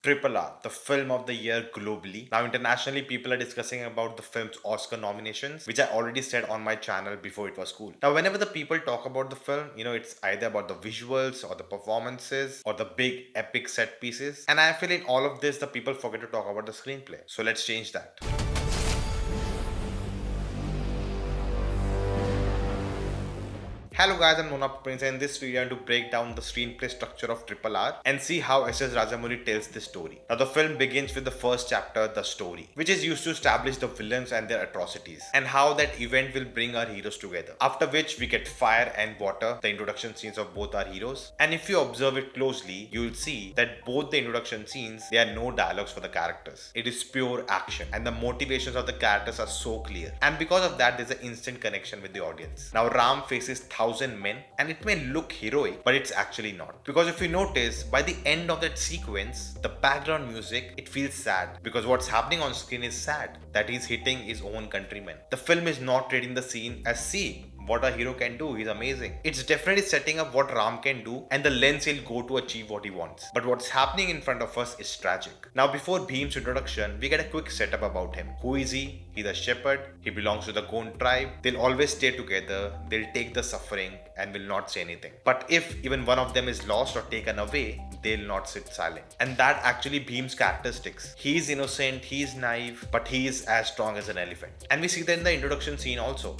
Triple R, the film of the year globally. Now, internationally, people are discussing about the film's Oscar nominations, which I already said on my channel before it was cool. Now, whenever the people talk about the film, it's either about the visuals or the performances or the big epic set pieces. And I feel in all of this, the people forget to talk about the screenplay. So let's change that. Hello guys, I'm Mona Prince, and in this video I'm going to break down the screenplay structure of Triple R and see how S.S. Rajamouli tells this story. Now the film begins with the first chapter, the story, which is used to establish the villains and their atrocities and how that event will bring our heroes together. After which we get fire and water, the introduction scenes of both our heroes. And if you observe it closely, you will see that both the introduction scenes, there are no dialogues for the characters. It is pure action and the motivations of the characters are so clear. And because of that, there's an instant connection with the audience. Now Ram faces thousands men, and it may look heroic, but it's actually not. Because if you notice, by the end of that sequence, the background music, it feels sad because what's happening on screen is sad that he's hitting his own countrymen. The film is not treating the scene as see what a hero can do. He's amazing. It's definitely setting up what Ram can do and the lens he'll go to achieve what he wants. But what's happening in front of us is tragic. Now, before Bhim's introduction, we get a quick setup about him. Who is he? He's a shepherd. He belongs to the Gond tribe. They'll always stay together. They'll take the suffering and will not say anything. But if even one of them is lost or taken away, they'll not sit silent. And that actually Bhim's characteristics. He's innocent, he's naive, but he is as strong as an elephant. And we see that in the introduction scene also.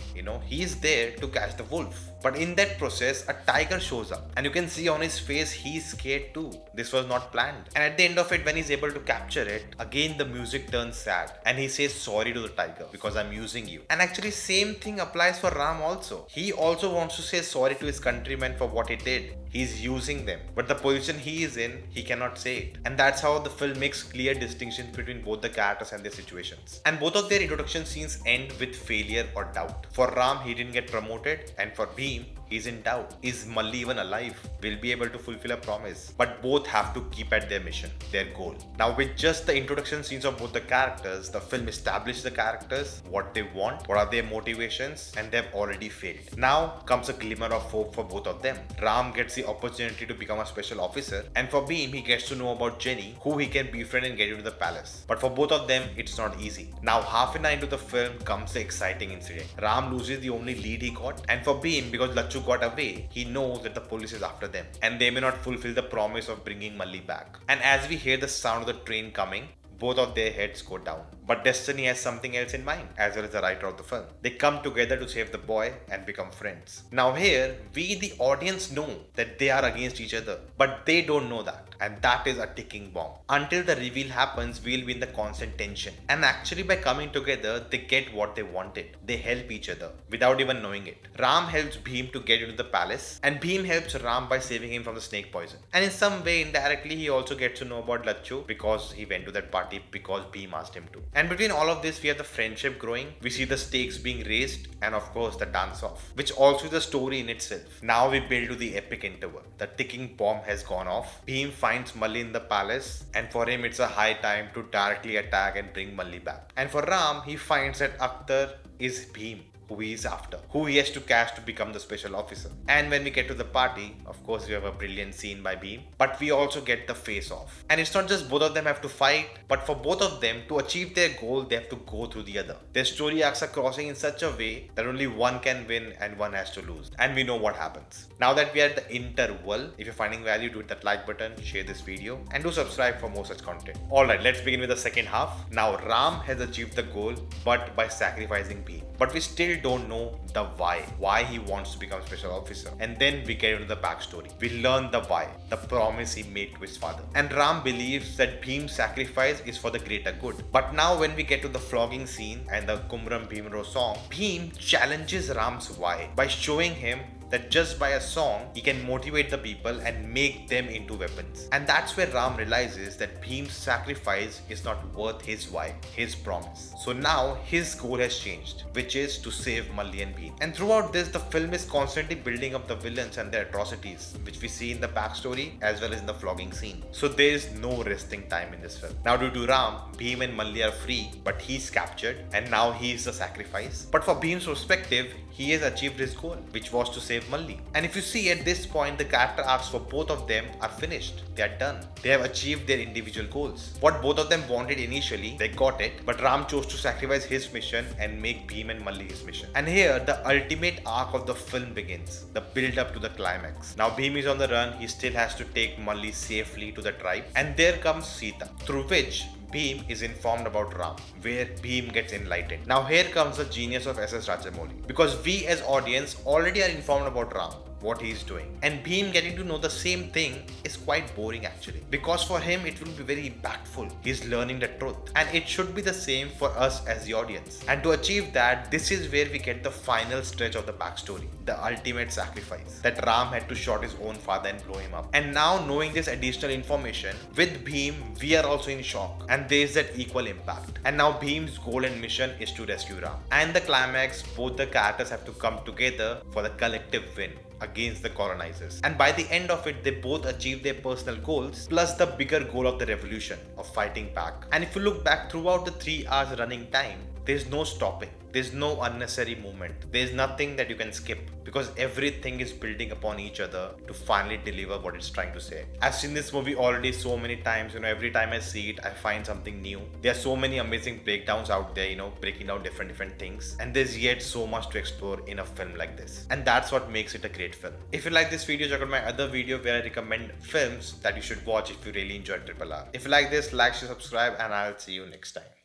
He's there to catch the wolf. But in that process, a tiger shows up, and you can see on his face he's scared too. This was not planned. And at the end of it, when he's able to capture it, again the music turns sad, and he says sorry to the tiger because I'm using you. And actually, same thing applies for Ram also. He also wants to say sorry to his countrymen for what he did. He's using them, but the position he is in, he cannot say it. And that's how the film makes clear distinctions between both the characters and their situations. And both of their introduction scenes end with failure or doubt. For Ram, he didn't get promoted, and for Bhim, he's in doubt. Is Malli even alive? Will be able to fulfill a promise? But both have to keep at their mission, their goal. Now, with just the introduction scenes of both the characters, the film establishes the characters, what they want, what are their motivations, and they've already failed. Now comes a glimmer of hope for both of them. Ram gets the opportunity to become a special officer, and for Bhim, he gets to know about Jenny, who he can befriend and get into the palace. But for both of them, it's not easy. Now, half an hour into the film comes the exciting incident. Ram loses the only lead he got, and for Bhim, because Lachu got away, he knows that the police is after them, and they may not fulfill the promise of bringing Malli back. And as we hear the sound of the train coming, both of their heads go down. But destiny has something else in mind, as well as the writer of the film. They come together to save the boy and become friends. Now here, we the audience know that they are against each other, but they don't know that. And that is a ticking bomb. Until the reveal happens, we'll be in the constant tension. And actually by coming together, they get what they wanted. They help each other without even knowing it. Ram helps Bhim to get into the palace, and Bhim helps Ram by saving him from the snake poison. And in some way, indirectly, he also gets to know about Lachu because he went to that party because Bhim asked him to. And between all of this, we have the friendship growing, we see the stakes being raised, and of course the dance off, which also is a story in itself. Now we build to the epic interval. The ticking bomb has gone off. Bhim finds Malli in the palace, and for him it's a high time to directly attack and bring Malli back. And for Ram, he finds that Akhtar is Bhim, who he is after, who he has to catch to become the special officer. And when we get to the party, of course we have a brilliant scene by Bhim, but we also get the face off. And it's not just both of them have to fight, but for both of them to achieve their goal, they have to go through the other. Their story arcs are crossing in such a way that only one can win and one has to lose. And we know what happens. Now that we are at the interval, if you're finding value, do hit that like button, share this video, and do subscribe for more such content. Alright, let's begin with the second half. Now Ram has achieved the goal, but by sacrificing Bhim. But we still don't know the why he wants to become special officer. And then we get into the backstory. We learn the why, the promise he made to his father. And Ram believes that Bhim's sacrifice is for the greater good. But now when we get to the flogging scene and the Kumram Bhimro song, Bhim challenges Ram's why by showing him that just by a song, he can motivate the people and make them into weapons. And that's where Ram realizes that Bhim's sacrifice is not worth his why, his promise. So now his goal has changed, which is to save Malli and Bhim. And throughout this, the film is constantly building up the villains and their atrocities, which we see in the backstory as well as in the flogging scene. So there is no resting time in this film. Now due to Ram, Bhim and Malli are free, but he's captured and now he is the sacrifice. But for Bhim's perspective, he has achieved his goal, which was to save save Malli. And if you see at this point, the character arcs for both of them are finished. They are done. They have achieved their individual goals. What both of them wanted initially, they got it, but Ram chose to sacrifice his mission and make Bhim and Malli his mission. And here, the ultimate arc of the film begins, the build up to the climax. Now Bhim is on the run, he still has to take Malli safely to the tribe, and there comes Sita, through which Bhim is informed about Ram, where Bhim gets enlightened. Now here comes the genius of S.S. Rajamouli, because we as audience already are informed about Ram, what he is doing, and Bhim getting to know the same thing is quite boring actually, because for him it will be very impactful. He's learning the truth, and it should be the same for us as the audience. And to achieve that, this is where we get the final stretch of the backstory, the ultimate sacrifice, that Ram had to shoot his own father and blow him up. And now knowing this additional information, with Bhim we are also in shock, and there is that equal impact. And now Bhim's goal and mission is to rescue Ram. And the climax, both the characters have to come together for the collective win against the colonizers. And by the end of it, they both achieve their personal goals, plus the bigger goal of the revolution, of fighting back. And if you look back throughout the 3 hours running time, there's no stopping. There's no unnecessary movement. There's nothing that you can skip, because everything is building upon each other to finally deliver what it's trying to say. I've seen this movie already so many times, every time I see it, I find something new. There are so many amazing breakdowns out there, breaking down different things. And there's yet so much to explore in a film like this. And that's what makes it a great film. If you like this video, check out my other video where I recommend films that you should watch if you really enjoyed RRR. If you like this, like, share, subscribe, and I'll see you next time.